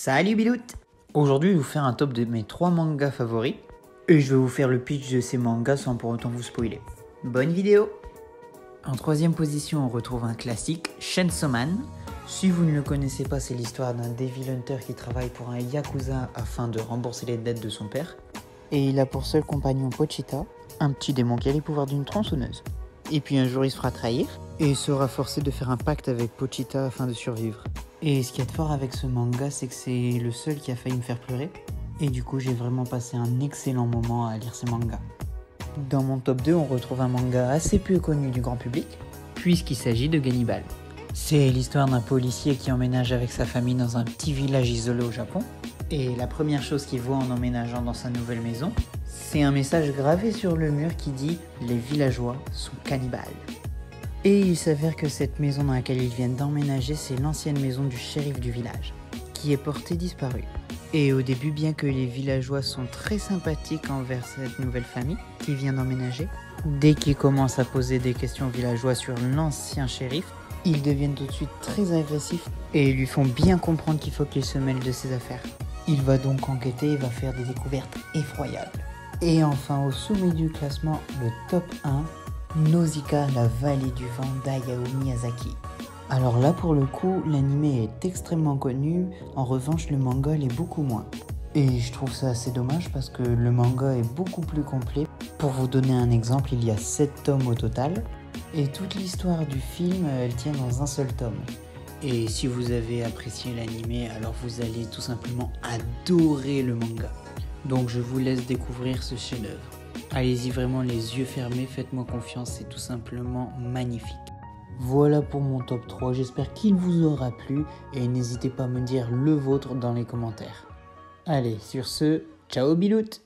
Salut Bilout! Aujourd'hui, je vais vous faire un top de mes 3 mangas favoris et je vais vous faire le pitch de ces mangas sans pour autant vous spoiler. Bonne vidéo! En troisième position, on retrouve un classique, Chainsaw Man. Si vous ne le connaissez pas, c'est l'histoire d'un Devil Hunter qui travaille pour un Yakuza afin de rembourser les dettes de son père. Et il a pour seul compagnon Pochita, un petit démon qui a les pouvoirs d'une tronçonneuse. Et puis un jour il se fera trahir et il sera forcé de faire un pacte avec Pochita afin de survivre. Et ce qui est fort avec ce manga, c'est que c'est le seul qui a failli me faire pleurer. Et du coup, j'ai vraiment passé un excellent moment à lire ce manga. Dans mon top 2, on retrouve un manga assez peu connu du grand public, puisqu'il s'agit de Gannibal. C'est l'histoire d'un policier qui emménage avec sa famille dans un petit village isolé au Japon. Et la première chose qu'il voit en emménageant dans sa nouvelle maison, c'est un message gravé sur le mur qui dit « Les villageois sont cannibales ». Et il s'avère que cette maison dans laquelle ils viennent d'emménager, c'est l'ancienne maison du shérif du village, qui est portée disparue. Et au début, bien que les villageois sont très sympathiques envers cette nouvelle famille qui vient d'emménager, dès qu'ils commencent à poser des questions aux villageois sur l'ancien shérif, ils deviennent tout de suite très agressifs et lui font bien comprendre qu'il faut qu'il se mêle de ses affaires. Il va donc enquêter et va faire des découvertes effroyables. Et enfin, au sommet du classement, le top 1, Nausicaa, la vallée du vent d'Hayao Miyazaki. Alors là pour le coup, l'anime est extrêmement connu, en revanche le manga l'est beaucoup moins. Et je trouve ça assez dommage parce que le manga est beaucoup plus complet. Pour vous donner un exemple, il y a 7 tomes au total, et toute l'histoire du film, elle tient dans un seul tome. Et si vous avez apprécié l'anime, alors vous allez tout simplement adorer le manga. Donc je vous laisse découvrir ce chef-d'œuvre. Allez-y vraiment les yeux fermés, faites-moi confiance, c'est tout simplement magnifique. Voilà pour mon top 3, j'espère qu'il vous aura plu et n'hésitez pas à me dire le vôtre dans les commentaires. Allez, sur ce, ciao Bilout!